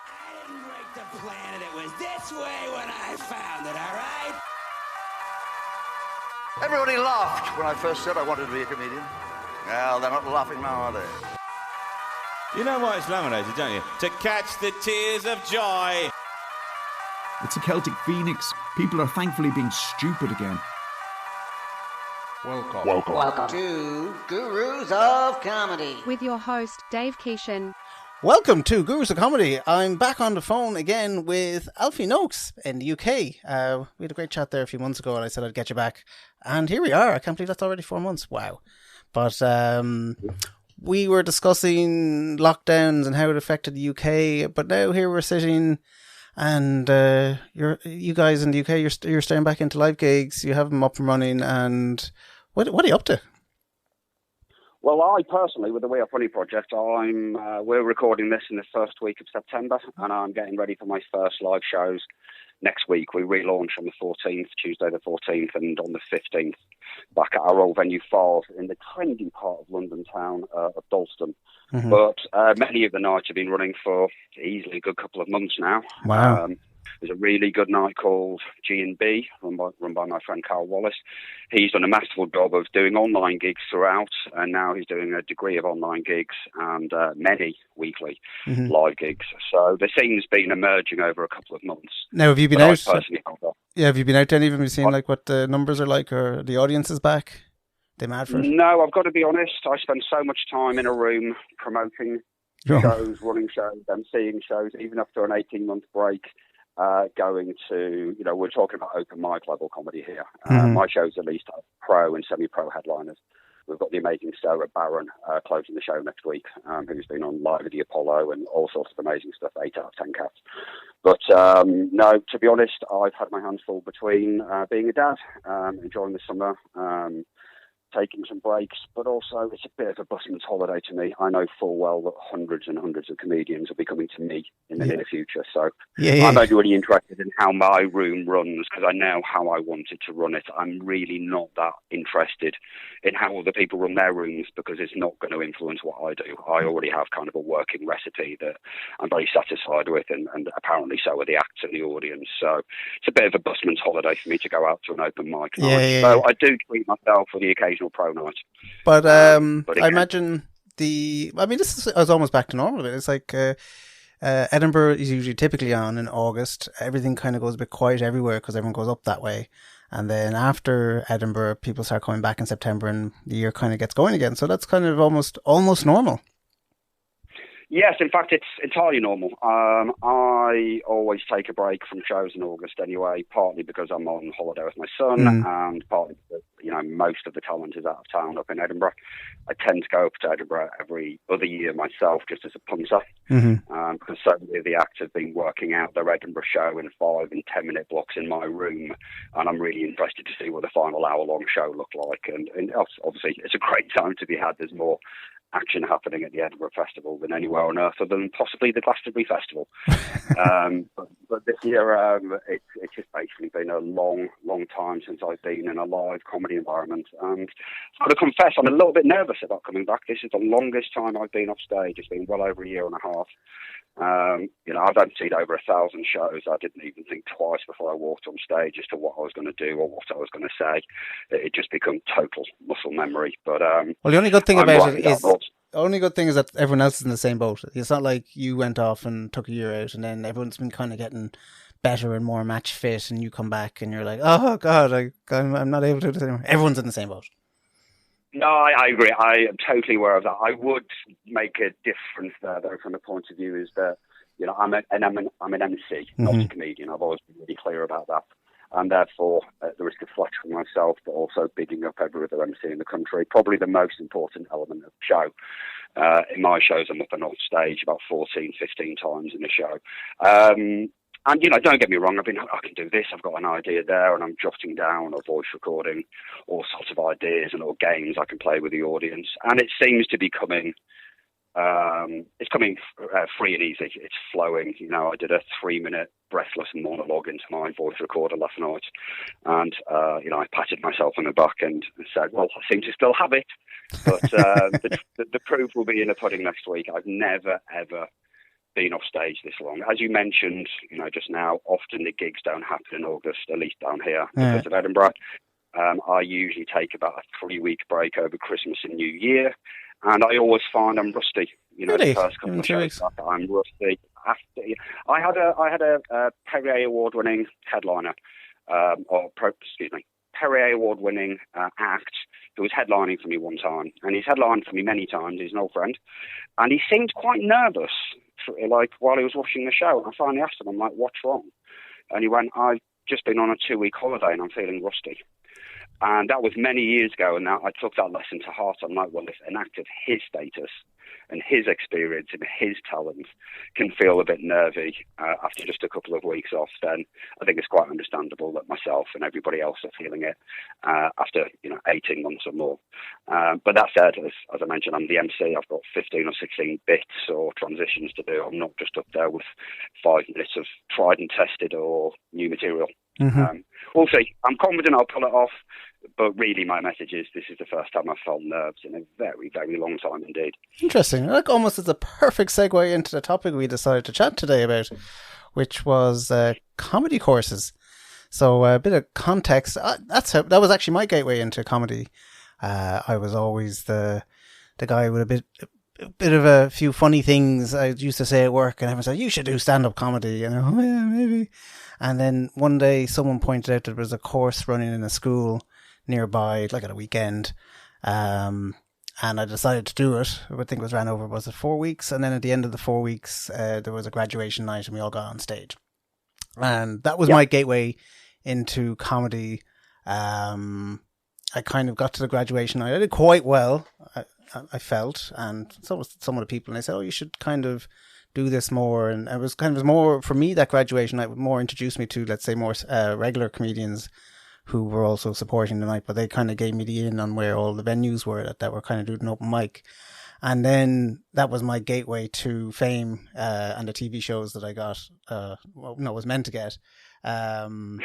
I didn't break the planet. It was this way when I found it, all right? Everybody laughed when I first said I wanted to be a comedian. Well, they're not laughing now, are they? You know why it's laminated, don't you? To catch the tears of joy. It's a Celtic phoenix. People are thankfully being stupid again. Welcome to Gurus of Comedy. With your host, Dave Keeshan. Welcome to Gurus of Comedy. I'm back on the phone again with Alfie Noakes in the UK. We had a great chat there a few months ago and I said I'd get you back. And here we are. I can't believe that's already 4 months. Wow. But we were discussing lockdowns and how it affected the UK. But now here we're sitting and you guys in the UK, you're starting back into live gigs. You have them up and running. And what are you up to? Well, I personally, with the We Are Funny project, we're recording this in the first week of September, and I'm getting ready for my first live shows next week. We relaunch on the 14th, Tuesday the 14th, and on the 15th, back at our old venue, Falls, in the trendy part of London town of Dalston. Mm-hmm. But many of the nights have been running for easily a good couple of months now. Wow. There's a really good night called G&B, run by my friend Carl Wallace. He's done a masterful job of doing online gigs throughout, and now he's doing a degree of online gigs and many weekly live gigs. So the scene's been emerging over a couple of months. Now, have you been out? Yeah, have you been out to any of them? Have you seen like what the numbers are like, or the audience is back? They mad for it? No, I've got to be honest. I spend so much time in a room promoting shows, running shows, emceeing shows, even after an 18-month break. Going to, we're talking about open mic level comedy here. My shows at least have pro and semi-pro headliners. We've got the amazing Sarah Barron closing the show next week, who's been on Live at the Apollo and all sorts of amazing stuff, 8 out of 10 cats. But no, to be honest, I've had my hands full between being a dad, enjoying the summer, taking some breaks, but also it's a bit of a busman's holiday to me. I know full well that hundreds and hundreds of comedians will be coming to me in the near future. So I'm only really interested in how my room runs because I know how I wanted to run it. I'm really not that interested in how other people run their rooms because it's not going to influence what I do. I already have kind of a working recipe that I'm very satisfied with, and apparently so are the acts and the audience. So it's a bit of a busman's holiday for me to go out to an open mic night. So I do treat myself for the occasional pro night. But again, I imagine this is almost back to normal. It's like Edinburgh is usually typically on in August. Everything kind of goes a bit quiet everywhere because everyone goes up that way. And then after Edinburgh, people start coming back in September and the year kind of gets going again. So that's kind of almost normal. Yes, in fact, it's entirely normal. I always take a break from shows in August anyway, partly because I'm on holiday with my son and partly because, most of the talent is out of town up in Edinburgh. I tend to go up to Edinburgh every other year myself just as a punter because so many of the acts have been working out their Edinburgh show in 5 and 10 minute blocks in my room, and I'm really interested to see what the final hour-long show looked like. And obviously, it's a great time to be had. There's more action happening at the Edinburgh Festival than anywhere on earth other than possibly the Glastonbury Festival. But this year, it's just basically been a long time since I've been in a live comedy environment. And I've got to confess, I'm a little bit nervous about coming back. This is the longest time I've been off stage. It's been well over a year and a half. I've emceed over 1,000 shows. I didn't even think twice before I walked on stage as to what I was going to do or what I was going to say. It just became total muscle memory. But well, the only good thing about it is that everyone else is in the same boat. It's not like you went off and took a year out and then everyone's been kind of getting better and more match fit, and you come back and you're like, oh God, I'm not able to do this anymore. Everyone's in the same boat. No, I agree. I am totally aware of that. I would make a difference there, though, from the point of view is that, I'm an MC, not a comedian. I've always been really clear about that. And therefore, at the risk of flattering myself, but also bigging up every other MC in the country, probably the most important element of the show. In my shows, I'm up and off stage about 14, 15 times in the show. And, don't get me wrong, I can do this, I've got an idea there, and I'm jotting down or voice recording all sorts of ideas and little games I can play with the audience. And it seems to be coming free and easy. It's flowing. I did a 3-minute breathless monologue into my voice recorder last night. And, I patted myself on the back and said, well, I seem to still have it. But the proof will be in the pudding next week. I've never, ever been off stage this long. As you mentioned, just now, often the gigs don't happen in August, at least down here because of Edinburgh. I usually take about a 3-week break over Christmas and New Year, and I always find I'm rusty. Really? The first couple of shows back, I'm rusty. I had a Perrier Award-winning headliner, Perrier Award-winning act who was headlining for me one time, and he's headlined for me many times. He's an old friend, and he seemed quite nervous, while he was watching the show. And I finally asked him, I'm like, "What's wrong?" And he went, "I've just been on a 2-week holiday and I'm feeling rusty." And that was many years ago, and now I took that lesson to heart. I'm like, well, if an act of his status and his experience and his talent can feel a bit nervy after just a couple of weeks off, then I think it's quite understandable that myself and everybody else are feeling it after 18 months or more. But that said, as I mentioned, I'm the MC. I've got 15 or 16 bits or transitions to do. I'm not just up there with 5 minutes of tried and tested or new material. Mm-hmm. We'll see. I'm confident I'll pull it off, but really my message is this is the first time I've felt nerves in a very, very long time indeed. Interesting. Like almost as a perfect segue into the topic we decided to chat today about, which was comedy courses. So a bit of context. That was actually my gateway into comedy. I was always the guy with a bit of a few funny things I used to say at work, and everyone said, "You should do stand-up comedy." And oh yeah, maybe. And then one day someone pointed out there was a course running in a school nearby, like at a weekend. And I decided to do it. I think it was ran over, was it 4 weeks? And then at the end of the 4 weeks, there was a graduation night and we all got on stage. And that was my gateway into comedy. I kind of got to the graduation night. I did quite well, I felt. And so was some of the people. And they said, "Oh, you should kind of do this more." And it was kind of more, for me, that graduation night more introduced me to, let's say, more regular comedians who were also supporting the night, but they kind of gave me the in on where all the venues were that were kind of doing open mic. And then that was my gateway to fame and the TV shows that I got, was meant to get. But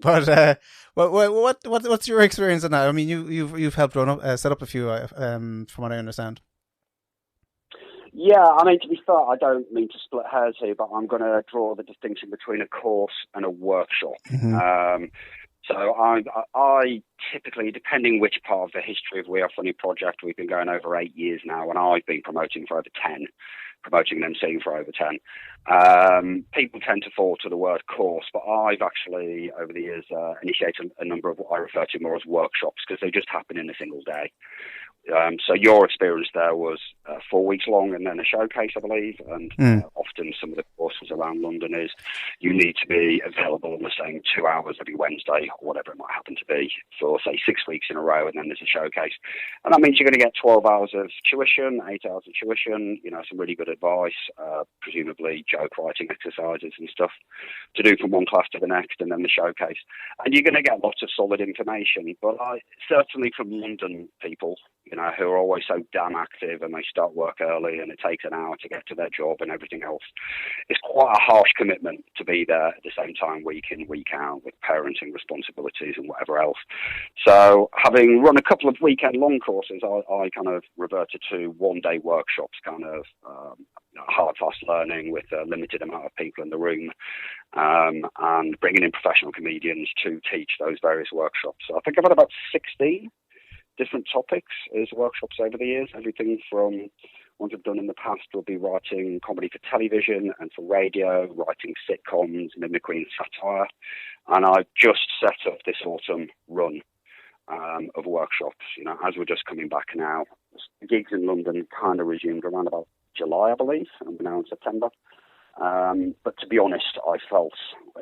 what's your experience on that? I mean, you've helped set up a few, from what I understand. Yeah, I mean, to be fair, I don't mean to split hairs here, but I'm going to draw the distinction between a course and a workshop. Mm-hmm. So I typically, depending which part of the history of We Are Funny project, we've been going over 8 years now, and I've been promoting for over 10, promoting and emceeing for over 10. People tend to fall to the word course, but I've actually, over the years, initiated a number of what I refer to more as workshops, because they just happen in a single day. So your experience there was 4 weeks long and then a showcase, I believe. And often some of the courses around London is you need to be available on the same 2 hours every Wednesday or whatever it might happen to be for, say, 6 weeks in a row. And then there's a showcase. And that means you're going to get 12 hours of tuition, 8 hours of tuition, some really good advice, presumably joke writing exercises and stuff to do from one class to the next, and then the showcase. And you're going to get lots of solid information. But certainly from London people, who are always so damn active and they start work early and it takes an hour to get to their job and everything else. It's quite a harsh commitment to be there at the same time, week in, week out, with parenting responsibilities and whatever else. So having run a couple of weekend-long courses, I kind of reverted to one-day workshops, kind of hard, fast learning with a limited amount of people in the room, and bringing in professional comedians to teach those various workshops. So I think I've had about 16 different topics as workshops over the years. Everything from ones I've done in the past will be writing comedy for television and for radio, writing sitcoms, mimicry and satire. And I've just set up this autumn run of workshops. As we're just coming back now, gigs in London kind of resumed around about July, I believe, and we're now in September. But to be honest, I felt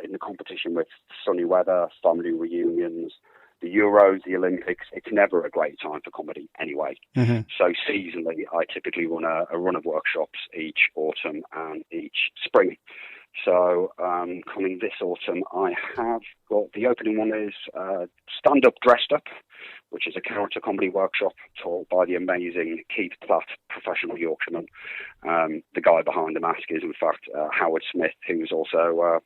in the competition with sunny weather, family reunions, the Euros, the Olympics, it's never a great time for comedy anyway. Mm-hmm. So seasonally, I typically run a run of workshops each autumn and each spring. So coming this autumn, I have got, the opening one is Stand Up Dressed Up, which is a character comedy workshop taught by the amazing Keith Platt, professional Yorkshireman. The guy behind the mask is, in fact, Howard Smith, who's also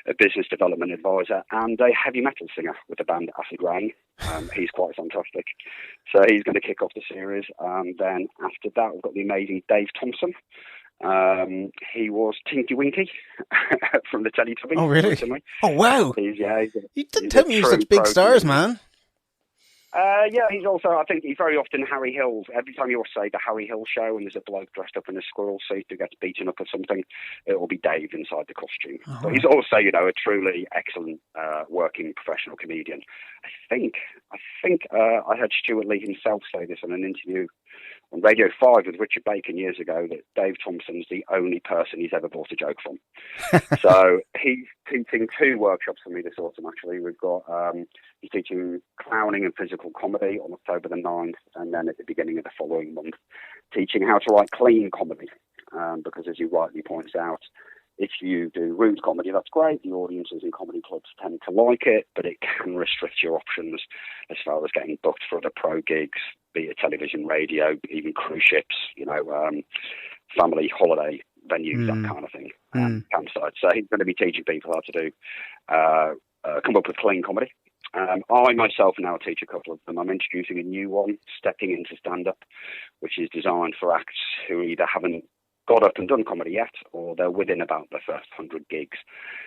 a business development advisor and a heavy metal singer with the band Acid Rain. He's quite fantastic. So he's going to kick off the series. And then after that, we've got the amazing Dave Thompson, He was Tinky Winky from the Teletubbies. Oh, really? Recently. Oh, wow. You didn't tell me you were such big stars, man. Yeah, he's also, I think he's very often Harry Hill's. Every time you say the Harry Hill show and there's a bloke dressed up in a squirrel suit who gets beaten up or something, it will be Dave inside the costume. Oh. But he's also, a truly excellent working professional comedian. I think I heard Stuart Lee himself say this in an interview on Radio 5 with Richard Bacon years ago, that Dave Thompson's the only person he's ever bought a joke from. So he's teaching 2 workshops for me this autumn, actually. We've got, he's teaching clowning and physical comedy on October the 9th, and then at the beginning of the following month, teaching how to write clean comedy. Because as you rightly points out, if you do rude comedy, that's great. The audiences in comedy clubs tend to like it, but it can restrict your options as far as getting booked for other pro gigs, be it television, radio, even cruise ships, family holiday venues, that kind of thing, campsites. So he's going to be teaching people how to do, come up with clean comedy. I myself now teach a couple of them. I'm introducing a new one, Stepping into Stand-Up, which is designed for acts who either haven't got up and done comedy yet, or they're within about the first 100 gigs.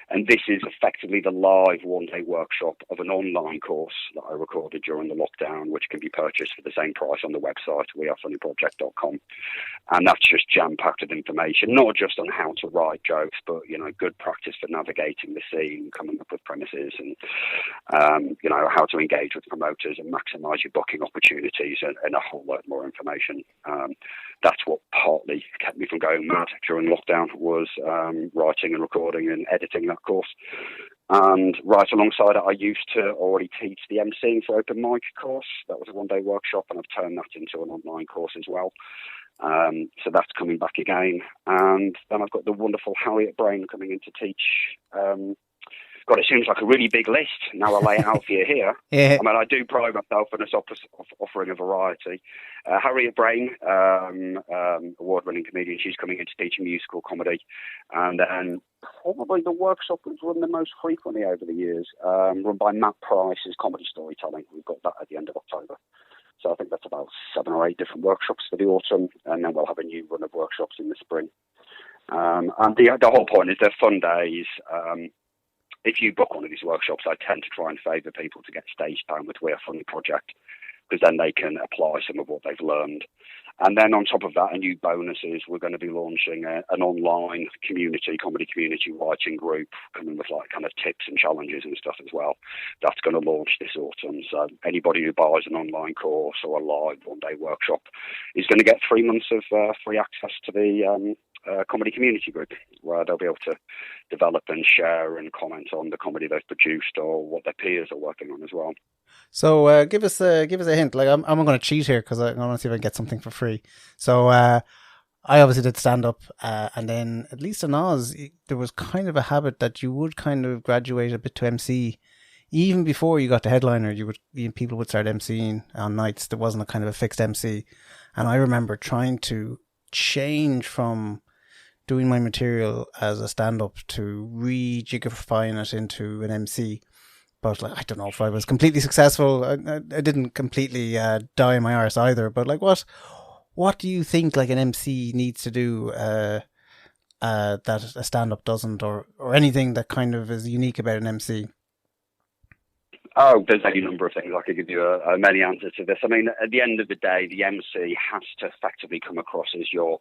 And this is effectively the live one-day workshop of an online course that I recorded during the lockdown, which can be purchased for the same price on the website, wearefunnyproject.com. And that's just jam-packed with information, not just on how to write jokes, but, good practice for navigating the scene, coming up with premises, and, how to engage with promoters and maximise your booking opportunities, and a whole lot more information. That's what partly kept me from going mad during lockdown, was writing and recording and editing that course. And right alongside it, I used to already teach the MCing for Open Mic course. That was a one-day workshop, and I've turned that into an online course as well. So that's coming back again. And then I've got the wonderful Harriet Brain coming in to teach. God, it seems like a really big list. Now I lay it out for you here. Yeah. I mean, I do pride myself on us offering a variety. Harriet Brain, award-winning comedian, she's coming in to teach musical comedy. And then probably the workshop that's run the most frequently over the years, run by Matt Price, is comedy storytelling. We've got that at the end of October. So I think that's about 7 or 8 different workshops for the autumn, and then we'll have a new run of workshops in the spring. And the whole point is they're fun days. If you book one of these workshops, I tend to try and favour people to get stage time with We Are Funny Project, because then they can apply some of what they've learned. And then on top of that, a new bonus is we're going to be launching an online comedy community writing group, coming with kind of tips and challenges and stuff as well. That's going to launch this autumn. So anybody who buys an online course or a live one-day workshop is going to get 3 months of free access to the comedy community group, where they'll be able to develop and share and comment on the comedy they've produced or what their peers are working on as well. So give us a hint. Like I'm going to cheat here because I want to see if I can get something for free. So I obviously did stand up, and then at least in Oz there was kind of a habit that you would kind of graduate a bit to MC. Even before you got to headliner, people would start MCing on nights. There wasn't a kind of a fixed MC, and I remember trying to change from doing my material as a stand-up to rejigifying it into an MC. But I don't know if I was completely successful. I didn't completely die in my arse either. But what do you think an MC needs to do that a stand-up doesn't, or anything that kind of is unique about an MC? Oh, there's any number of things. I could give you many answers to this. I mean, at the end of the day, the MC has to effectively come across as your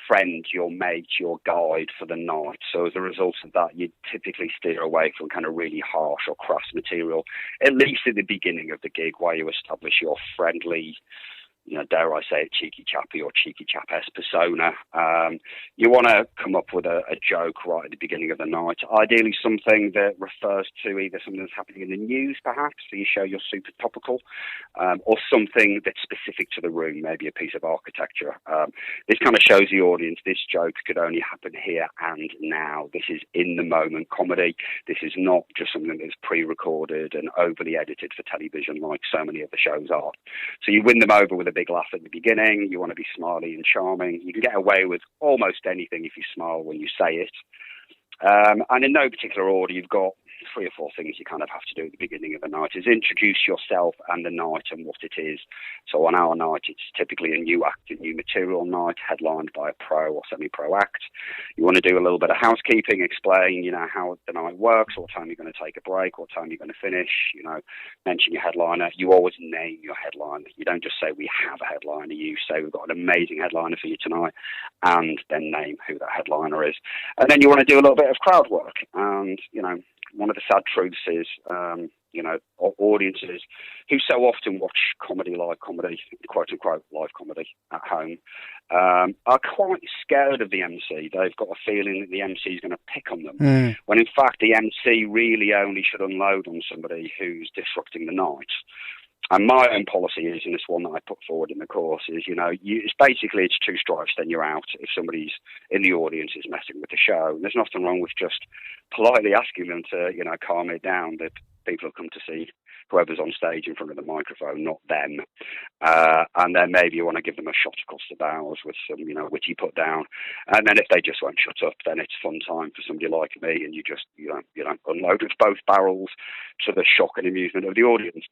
friend, your mate, your guide for the night. So as a result of that, you typically steer away from kind of really harsh or crass material, at least at the beginning of the gig, where you establish your friendly, dare I say it, cheeky chappy or cheeky chap-esque persona. You want to come up with a joke right at the beginning of the night. Ideally something that refers to either something that's happening in the news, perhaps, so you show you're super topical, or something that's specific to the room, maybe a piece of architecture. This kind of shows the audience this joke could only happen here and now. This is in-the-moment comedy. This is not just something that's pre-recorded and overly edited for television like so many of the shows are. So you win them over with a big laugh at the beginning. You want to be smiley and charming. You can get away with almost anything if you smile when you say it. And in no particular order, you've got 3 or 4 things you kind of have to do at the beginning of the night is introduce yourself and the night and what it is. So on our night, it's typically a new act, a new material night, headlined by a pro or semi-pro act. You want to do a little bit of housekeeping, explain, how the night works, what time you're going to take a break, what time you're going to finish, mention your headliner. You always name your headliner. You don't just say, we have a headliner. You say, we've got an amazing headliner for you tonight, and then name who that headliner is. And then you want to do a little bit of crowd work. And, one of the sad truths is, audiences who so often watch live comedy, quote unquote, live comedy at home, are quite scared of the MC. They've got a feeling that the MC is going to pick on them, when in fact the MC really only should unload on somebody who's disrupting the night. And my own policy is, and it's one that I put forward in the course, is, it's basically, it's 2 strikes, then you're out if somebody's in the audience is messing with the show. And there's nothing wrong with just politely asking them to, calm it down, that people have come to see whoever's on stage in front of the microphone, not them. And then maybe you want to give them a shot across the bows with some, witty put down. And then if they just won't shut up, then it's fun time for somebody like me, and you just, unload with both barrels to the shock and amusement of the audience.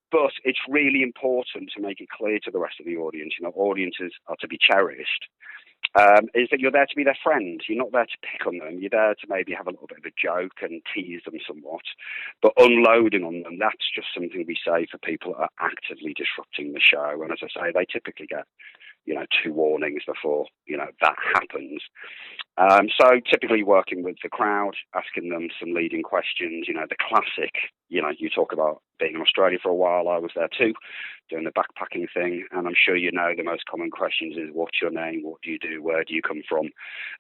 But it's really important to make it clear to the rest of the audience, audiences are to be cherished, is that you're there to be their friend. You're not there to pick on them. You're there to maybe have a little bit of a joke and tease them somewhat. But unloading on them, that's just something we say for people that are actively disrupting the show. And as I say, they typically get 2 warnings before, that happens. So typically working with the crowd, asking them some leading questions, the classic, you talk about being in Australia for a while. I was there too, doing the backpacking thing. And I'm sure the most common questions is, what's your name? What do you do? Where do you come from?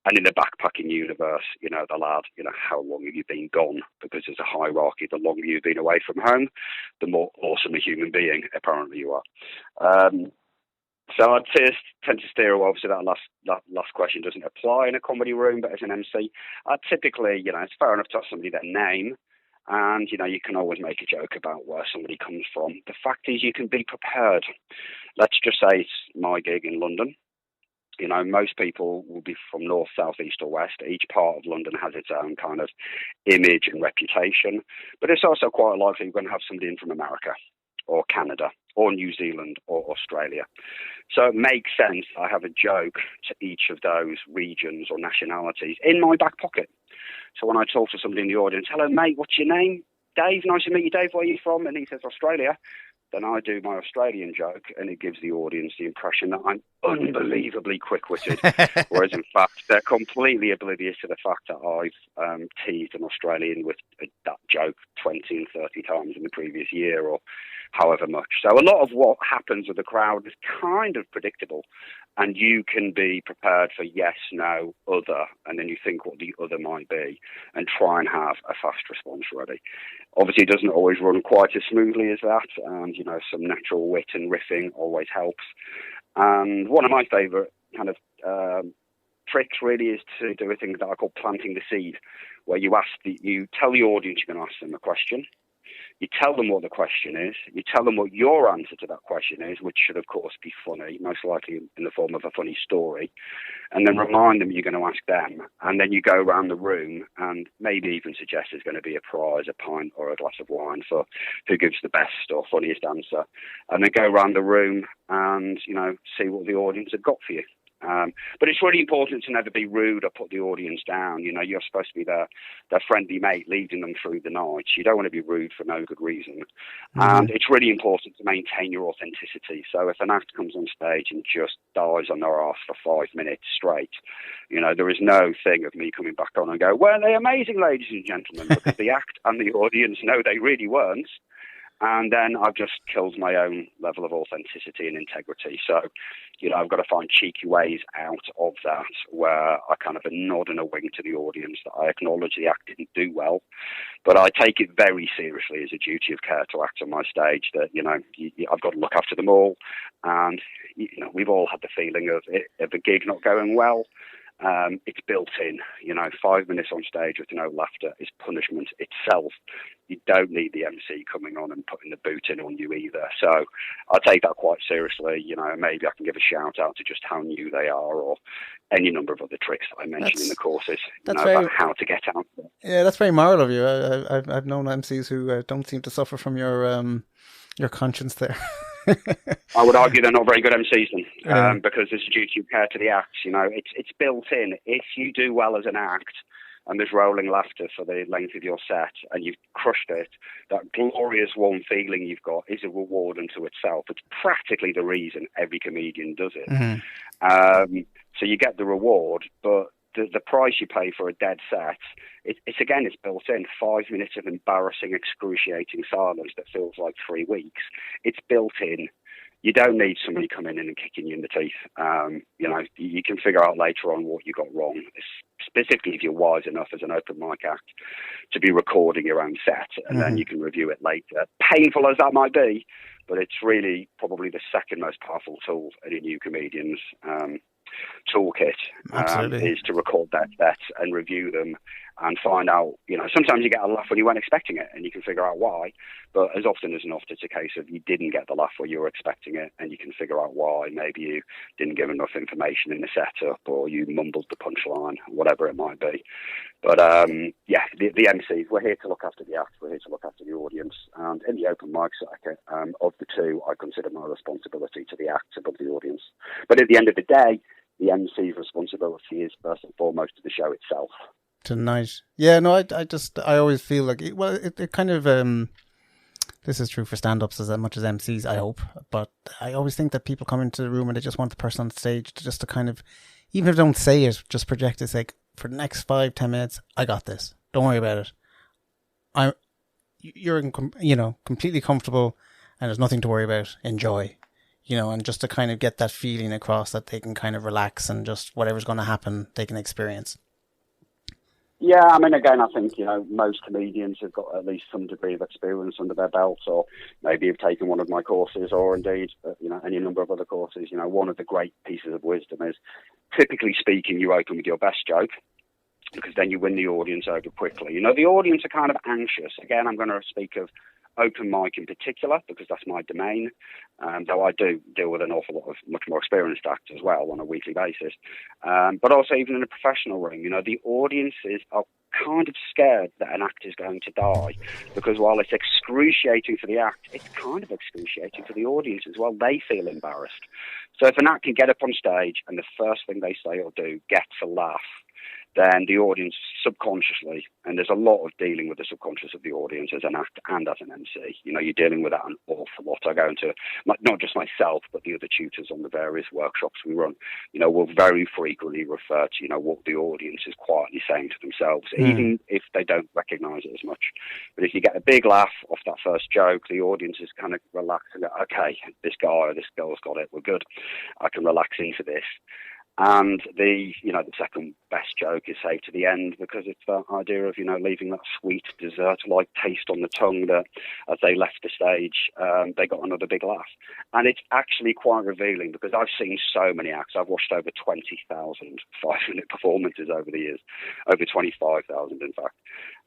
And in the backpacking universe, they'll add, how long have you been gone? Because there's a hierarchy. The longer you've been away from home, the more awesome a human being apparently you are. So I'd tend to steer away. Obviously, that last question doesn't apply in a comedy room, but as an MC, I'd typically, it's fair enough to ask somebody their name, and, you can always make a joke about where somebody comes from. The fact is, you can be prepared. Let's just say it's my gig in London. Most people will be from north, south, east or west. Each part of London has its own kind of image and reputation, but it's also quite likely you're going to have somebody in from America or Canada or New Zealand or Australia. So it makes sense I have a joke to each of those regions or nationalities in my back pocket. So when I talk to somebody in the audience, hello mate, what's your name? Dave, nice to meet you, Dave, where are you from? And he says Australia. Then I do my Australian joke, and it gives the audience the impression that I'm unbelievably quick-witted, whereas in fact they're completely oblivious to the fact that I've teased an Australian with that joke 20 and 30 times in the previous year or however much. So a lot of what happens with the crowd is kind of predictable, and you can be prepared for yes, no, other, and then you think what the other might be and try and have a fast response ready. Obviously, it doesn't always run quite as smoothly as that, and, some natural wit and riffing always helps. And one of my favourite kind of tricks really is to do a thing that I call planting the seed, where you tell the audience you're going to ask them a question. You tell them what the question is. You tell them what your answer to that question is, which should, of course, be funny, most likely in the form of a funny story. And then remind them you're going to ask them. And then you go around the room and maybe even suggest there's going to be a prize, a pint or a glass of wine for who gives the best or funniest answer. And then go around the room and, see what the audience have got for you. But it's really important to never be rude or put the audience down. You're supposed to be their friendly mate leading them through the night. You don't want to be rude for no good reason. And it's really important to maintain your authenticity. So if an act comes on stage and just dies on their arse for 5 minutes straight, there is no thing of me coming back on and go, weren't they amazing, ladies and gentlemen? Because the act and the audience know they really weren't. And then I've just killed my own level of authenticity and integrity. So, I've got to find cheeky ways out of that where I kind of a nod and a wink to the audience that I acknowledge the act didn't do well. But I take it very seriously as a duty of care to act on my stage that, I've got to look after them all. And, we've all had the feeling of a gig not going well. It's built in, 5 minutes on stage with no laughter is punishment itself. You don't need the MC coming on and putting the boot in on you either. So I take that quite seriously. Maybe I can give a shout out to just how new they are or any number of other tricks that I mentioned in the courses about how to get out there. Yeah, that's very moral of you. I've known MCs who don't seem to suffer from your conscience there. I would argue they're not very good MCs then, because there's a duty of care to the acts. You know, it's built in. If you do well as an act, and there's rolling laughter for the length of your set, and you've crushed it, that glorious warm feeling you've got is a reward unto itself. It's practically the reason every comedian does it. Mm-hmm. So you get the reward, but the price you pay for a dead set, it's built in. 5 minutes of embarrassing, excruciating silence that feels like 3 weeks. It's built in. You don't need somebody coming in and kicking you in the teeth. You know, you can figure out later on what you got wrong, specifically if you're wise enough as an open mic act to be recording your own set, and then you can review it later. Painful as that might be, but it's really probably the second most powerful tool in a new comedian's toolkit, is to record that set and review them and find out, you know, sometimes you get a laugh when you weren't expecting it and you can figure out why, but as often as not it's a case of you didn't get the laugh where you were expecting it and you can figure out why. Maybe you didn't give enough information in the setup, or you mumbled the punchline, whatever it might be. But the MCs, we're here to look after the act, we're here to look after the audience, and in the open mic circuit, of the two, I consider my responsibility to the act above the audience. But at the end of the day, the MC's responsibility is first and foremost to the show itself. Tonight. Yeah, no, I always feel like, it kind of, this is true for stand-ups as much as MCs, I hope, but I always think that people come into the room and they just want the person on stage to kind of, even if they don't say it, just project it, like, for the next 5-10 minutes, I got this. Don't worry about it. You're completely comfortable and there's nothing to worry about. Enjoy. You know, and just to kind of get that feeling across that they can kind of relax and just whatever's going to happen, they can experience. Yeah, I mean, again, I think, you know, most comedians have got at least some degree of experience under their belt, or maybe have taken one of my courses, or indeed, you know, any number of other courses. You know, one of the great pieces of wisdom is, typically speaking, you open with your best joke, because then you win the audience over quickly. You know, the audience are kind of anxious. Again, I'm going to speak of open mic in particular, because that's my domain, though I do deal with an awful lot of much more experienced acts as well on a weekly basis. But also even in a professional ring, you know, the audiences are kind of scared that an act is going to die, because while it's excruciating for the act, it's kind of excruciating for the audience as well. They feel embarrassed. So if an act can get up on stage and the first thing they say or do gets a laugh, then the audience subconsciously, and there's a lot of dealing with the subconscious of the audience as an act and as an MC. You know, you're dealing with that an awful lot. I go into, not just myself, but the other tutors on the various workshops we run, you know, will very frequently refer to, you know, what the audience is quietly saying to themselves, even if they don't recognise it as much. But if you get a big laugh off that first joke, the audience is kind of relaxed and go, okay, this guy or this girl's got it, we're good. I can relax into this. And the second best joke is saved to the end, because it's that idea of, you know, leaving that sweet dessert-like taste on the tongue that as they left the stage, they got another big laugh. And it's actually quite revealing, because I've seen so many acts. I've watched over 20,000 5-minute performances over the years, over 25,000 in fact.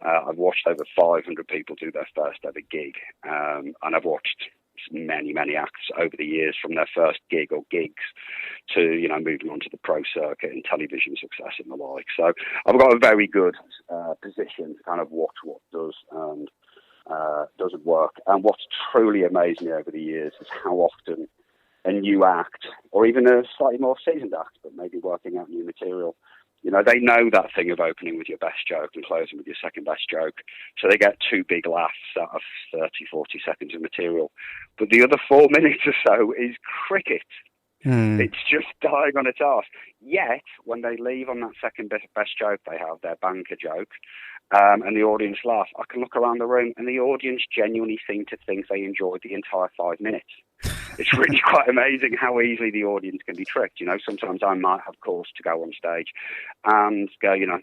I've watched over 500 people do their first ever gig, and I've watched many acts over the years, from their first gig or gigs to, you know, moving on to the pro circuit and television success and the like. So I've got a very good position to kind of watch what does and doesn't work. And what's truly amazed me over the years is how often a new act, or even a slightly more seasoned act, but maybe working out new material, you know, they know that thing of opening with your best joke and closing with your second best joke. So they get 2 big laughs out of 30, 40 seconds of material. But the other 4 minutes or so is cricket. It's just dying on its arse. Yet, when they leave on that second best joke, they have their banker joke, and the audience laugh. I can look around the room, and the audience genuinely seem to think they enjoyed the entire 5 minutes. It's really quite amazing how easily the audience can be tricked. You know, sometimes I might have cause to go on stage and go, you know,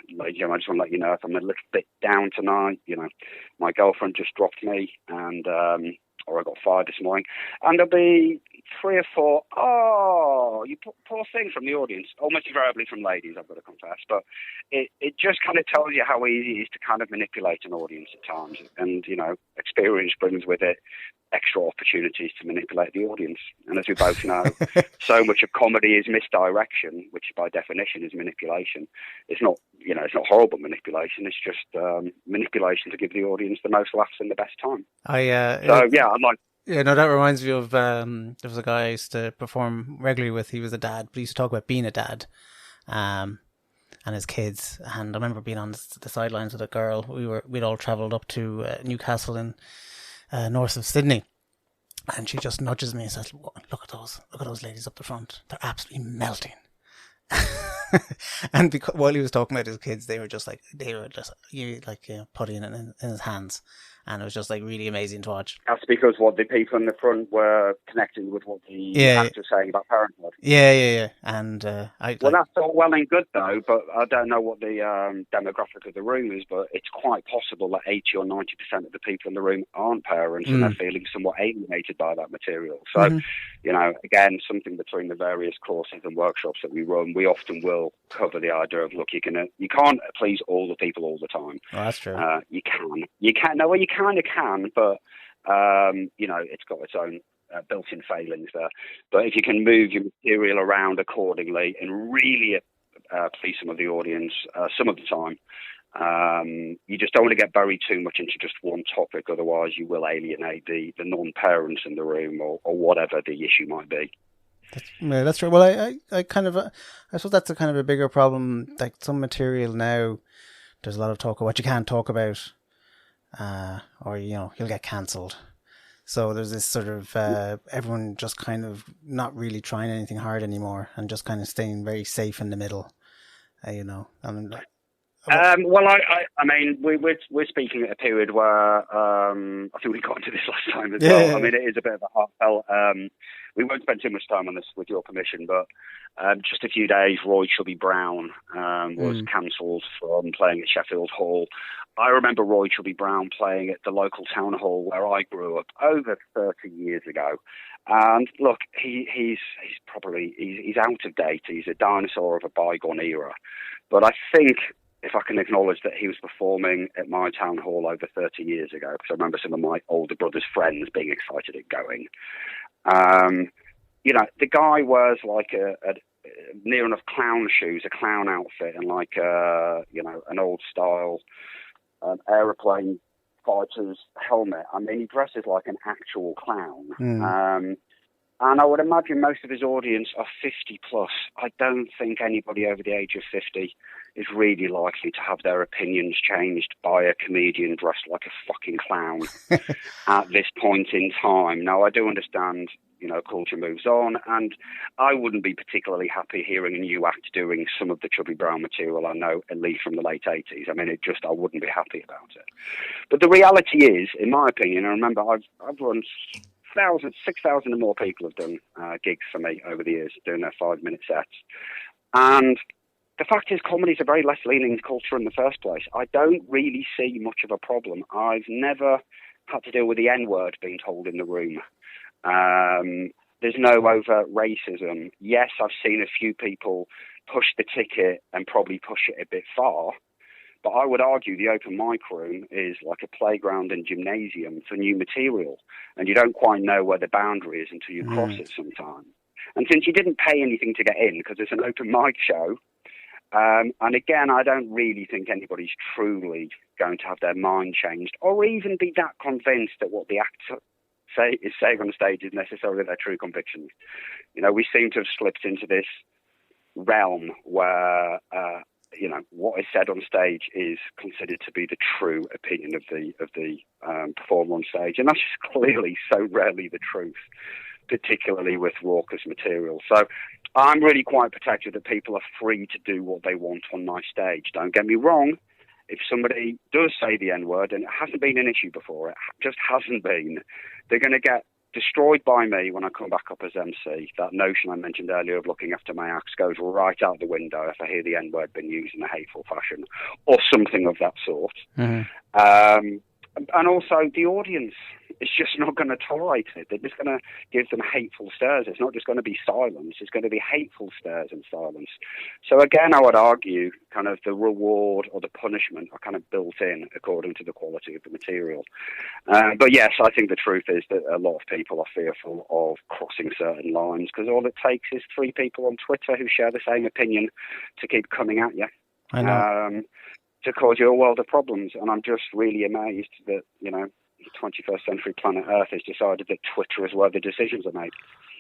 ladies and gentlemen, I just want to let you know if I'm a little bit down tonight. You know, my girlfriend just dropped me, and or I got fired this morning, and there'll be 3 or 4, oh, you poor thing, from the audience, almost invariably from ladies, I've got to confess. But it just kind of tells you how easy it is to kind of manipulate an audience at times. And, you know, experience brings with it extra opportunities to manipulate the audience. And as we both know, so much of comedy is misdirection, which by definition is manipulation. It's not, it's not horrible manipulation. It's just manipulation to give the audience the most laughs and the best time. I'd like. Yeah, no, that reminds me of there was a guy I used to perform regularly with. He was a dad, but he used to talk about being a dad, and his kids. And I remember being on the sidelines with a girl. We'd all travelled up to Newcastle in north of Sydney, and she just nudges me and says, "Look at those ladies up the front. They're absolutely melting." And while he was talking about his kids, they were just putting it in his hands, and it was just like really amazing to watch. That's because the people in the front were connecting with what the actor's saying about parenthood. Yeah. And that's all well and good though, but I don't know what the demographic of the room is. But it's quite possible that 80 or 90% of the people in the room aren't parents, and they're feeling somewhat alienated by that material. So, again, something between the various courses and workshops that we run, we often will cover the idea of, look, you can't please all the people all the time. Oh, that's true. You can. No, well, you kind of can, but it's got its own built-in failings there. But if you can move your material around accordingly and really please some of the audience some of the time, you just don't want to get buried too much into just one topic. Otherwise, you will alienate the non-parents in the room or whatever the issue might be. That's true. Well, I suppose that's a kind of a bigger problem. Like some material now, there's a lot of talk of what you can't talk about, or you'll get cancelled. So there's this sort of everyone just kind of not really trying anything hard anymore and just kind of staying very safe in the middle. We're speaking at a period where I think we got into this last time as well. I mean, it is a bit of a heartfelt. We won't spend too much time on this with your permission, but just a few days, Roy Chubby-Brown was cancelled from playing at Sheffield Hall. I remember Roy Chubby-Brown playing at the local town hall where I grew up over 30 years ago. And look, he's out of date. He's a dinosaur of a bygone era. But I think, if I can acknowledge that he was performing at my town hall over 30 years ago, because I remember some of my older brother's friends being excited at going. The guy wears like a near enough clown shoes, a clown outfit, and like an old style aeroplane fighter's helmet. I mean, he dresses like an actual clown. And I would imagine most of his audience are 50 plus. I don't think anybody over the age of 50 is really likely to have their opinions changed by a comedian dressed like a fucking clown at this point in time. Now, I do understand, culture moves on, and I wouldn't be particularly happy hearing a new act doing some of the Chubby-Brown material I know, at least from the late 80s. I mean, I wouldn't be happy about it. But the reality is, in my opinion, and remember, I've run 6,000 and more people have done gigs for me over the years, doing their 5-minute sets. And the fact is, comedy is a very left-leaning culture in the first place. I don't really see much of a problem. I've never had to deal with the N-word being told in the room. There's no overt racism. Yes, I've seen a few people push the ticket and probably push it a bit far. But I would argue the open mic room is like a playground and gymnasium for new material. And you don't quite know where the boundary is until you cross it sometimes. And since you didn't pay anything to get in, because it's an open mic show, and again, I don't really think anybody's truly going to have their mind changed or even be that convinced that what the actor is saying on stage is necessarily their true convictions. We seem to have slipped into this realm where what is said on stage is considered to be the true opinion of the performer on stage, and that's just clearly so rarely the truth, particularly with raucous material. So I'm really quite protective that people are free to do what they want on my stage. Don't get me wrong. If somebody does say the N-word, and it hasn't been an issue before, it just hasn't been, they're going to get destroyed by me when I come back up as MC. That notion I mentioned earlier of looking after my acts goes right out the window if I hear the N-word being used in a hateful fashion or something of that sort. And also the audience is just not going to tolerate it. They're just going to give them hateful stares. It's not just going to be silence. It's going to be hateful stares and silence. So again, I would argue kind of the reward or the punishment are kind of built in according to the quality of the material. But yes, I think the truth is that a lot of people are fearful of crossing certain lines because all it takes is 3 people on Twitter who share the same opinion to keep coming at you. I know. To cause you a world of problems. And I'm just really amazed that, you know, 21st century planet Earth has decided that Twitter is where the decisions are made.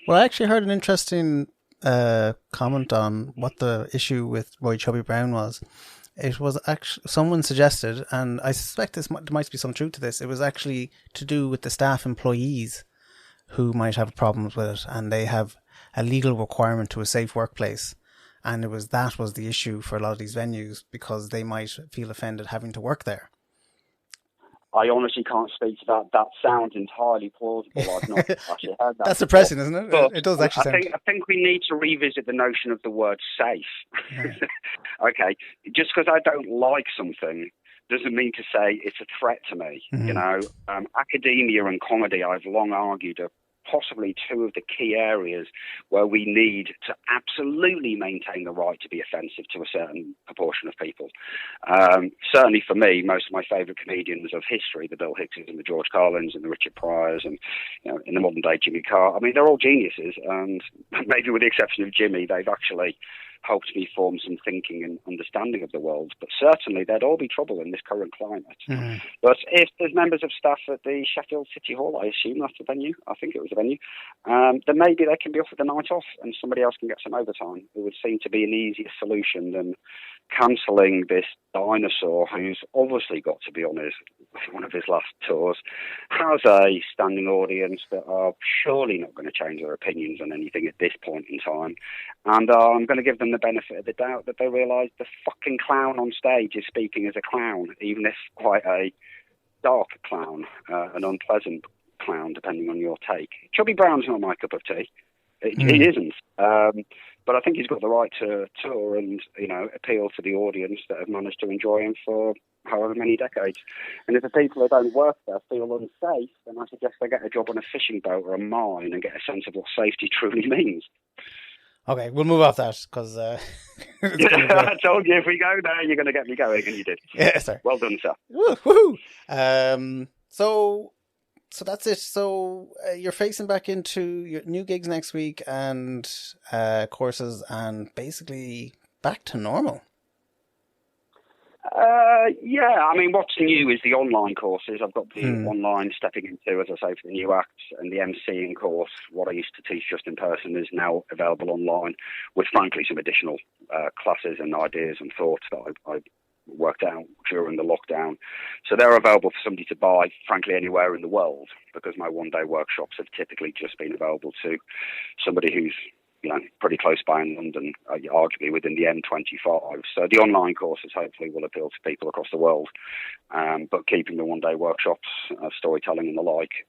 Well, I actually heard an interesting comment on what the issue with Roy Chubby Brown was. It was actually, someone suggested, and I suspect there might be some truth to this, it was actually to do with the staff employees who might have problems with it, and they have a legal requirement to a safe workplace. And that was the issue for a lot of these venues, because they might feel offended having to work there. I honestly can't speak to that. That sounds entirely plausible. I've not actually heard that. That's depressing, isn't it? But it does actually sound. I think we need to revisit the notion of the word safe. Yeah. Okay, just because I don't like something doesn't mean to say it's a threat to me. Mm-hmm. You know, academia and comedy, I've long argued, are possibly two of the key areas where we need to absolutely maintain the right to be offensive to a certain proportion of people. Certainly for me, most of my favourite comedians of history, the Bill Hickses and the George Carlins and the Richard Pryors and, you know, in the modern day Jimmy Carr, I mean, they're all geniuses, and maybe with the exception of Jimmy, they've actually helped me form some thinking and understanding of the world. But certainly there'd all be trouble in this current climate. Mm-hmm. But if there's members of staff at the Sheffield City Hall, I assume that's the venue, I think it was the venue, then maybe they can be offered the night off and somebody else can get some overtime. It would seem to be an easier solution than cancelling this dinosaur who's obviously got to be on one of his last tours, has a standing audience that are surely not going to change their opinions on anything at this point in time. And I'm going to give them the benefit of the doubt that they realise the fucking clown on stage is speaking as a clown, even if quite a dark clown, an unpleasant clown, depending on your take. Chubby Brown's not my cup of tea. It isn't. But I think he's got the right to tour and, you know, appeal to the audience that have managed to enjoy him for however many decades. And if the people who don't work there feel unsafe, then I suggest they get a job on a fishing boat or a mine and get a sense of what safety truly means. Okay, we'll move off that, because I told you if we go there, you're going to get me going, and you did. Yeah, sir. Well done, sir. Woohoo! So that's it. So you're facing back into your new gigs next week and courses, and basically back to normal. Yeah, I mean, what's new is the online courses. I've got the online stepping into, as I say, for the new acts, and the MCing course. What I used to teach just in person is now available online, with frankly some additional classes and ideas and thoughts that I worked out during the lockdown. So they're available for somebody to buy, frankly, anywhere in the world, because my one-day workshops have typically just been available to somebody who's, you know, pretty close by in London, arguably within the M25. So the online courses hopefully will appeal to people across the world, but keeping the one-day workshops, storytelling and the like,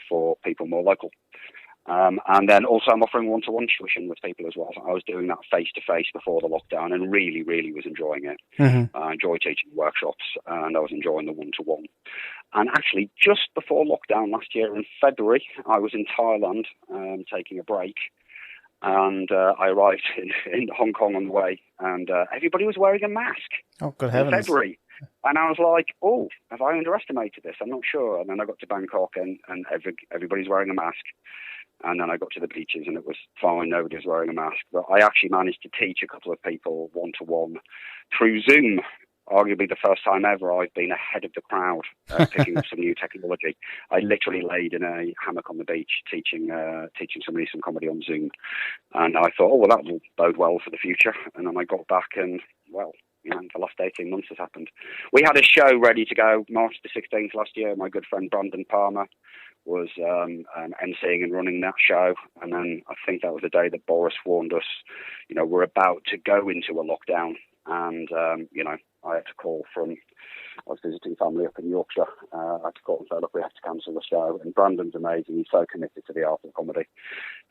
for people more local. And then also I'm offering one-to-one tuition with people as well. I was doing that face-to-face before the lockdown and really, really was enjoying it. Mm-hmm. I enjoy teaching workshops, and I was enjoying the one-to-one. And actually, just before lockdown last year in February, I was in Thailand taking a break. And I arrived in Hong Kong on the way, and everybody was wearing a mask. Oh, good heavens. In February. And I was like, oh, have I underestimated this? I'm not sure. And then I got to Bangkok, and everybody's wearing a mask. And then I got to the beaches, and it was fine. Nobody was wearing a mask. But I actually managed to teach a couple of people one-to-one through Zoom. Arguably the first time ever I've been ahead of the crowd, picking up some new technology. I literally laid in a hammock on the beach teaching somebody some comedy on Zoom. And I thought, oh, well, that will bode well for the future. And then I got back and, well, you know, the last 18 months has happened. We had a show ready to go March the 16th last year. My good friend Brandon Palmer was emceeing and running that show. And then I think that was the day that Boris warned us, you know, we're about to go into a lockdown. And, you know, I had to call I was visiting family up in Yorkshire. I had to call and say, look, we have to cancel the show. And Brandon's amazing. He's so committed to the art of comedy.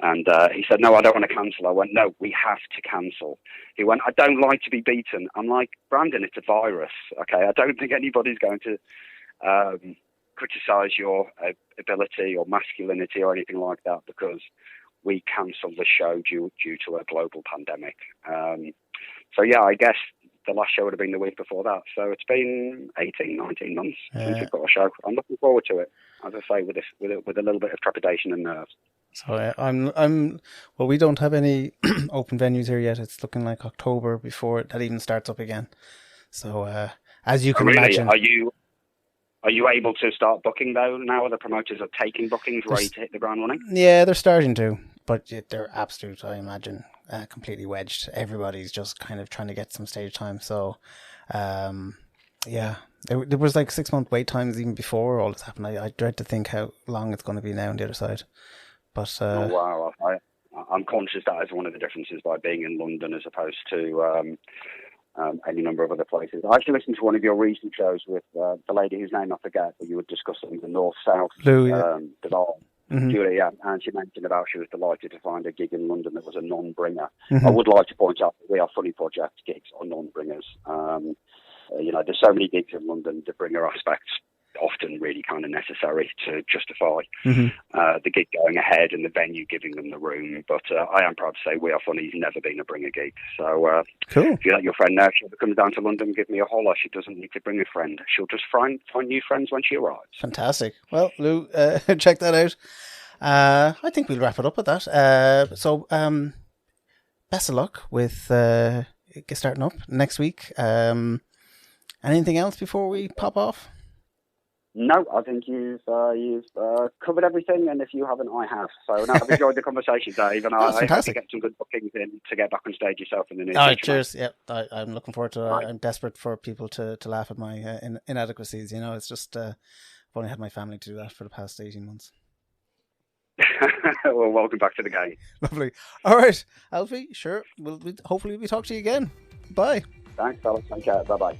And he said, no, I don't want to cancel. I went, no, we have to cancel. He went, I don't like to be beaten. I'm like, Brandon, it's a virus. Okay, I don't think anybody's going to criticize your ability or masculinity or anything like that because we cancelled the show due to a global pandemic. So, yeah, I guess the last show would have been the week before that. So it's been 18, 19 months since we've got a show. I'm looking forward to it, as I say, with a little bit of trepidation and nerves. So well, we don't have any open venues here yet. It's looking like October before that even starts up again. So as you can imagine, are you able to start booking though now? The promoters are taking bookings, ready to hit the ground running. Yeah, they're starting to, but they're absolute. I imagine completely wedged. Everybody's just kind of trying to get some stage time. So, yeah, there was like 6-month wait times even before all this happened. I dread to think how long it's going to be now on the other side. But oh wow, I'm conscious that is one of the differences by being in London as opposed to any number of other places. I actually listened to one of your recent shows with the lady whose name I forget, but you were discussing the north-south divide. Mm-hmm. Julia, and she mentioned about she was delighted to find a gig in London that was a non-bringer. Mm-hmm. I would like to point out that We Are Funny Project gigs are non-bringers. There's so many gigs in London, the bringer aspect's often really kind of necessary to justify the gig going ahead and the venue giving them the room. But I am proud to say We Are Funny's never been a bringer gig. So cool. If you let your friend know, if she ever comes down to London, give me a holler. She doesn't need to bring a friend. She'll just find new friends when she arrives. Fantastic. Well, Lou, check that out. I think we'll wrap it up at that. So best of luck with starting up next week. Anything else before we pop off? No, I think you've covered everything, and if you haven't, I have. So no, I've enjoyed the conversation, Dave, and I hope to get some good bookings in to get back on stage yourself in the near future. Cheers. Yep, I'm looking forward to it. Right. I'm desperate for people to laugh at my inadequacies. It's just I've only had my family to do that for the past 18 months. Well, welcome back to the game. Lovely. All right, Alfie, sure. Hopefully we talk to you again. Bye. Thanks, fellas. Take care. Bye-bye.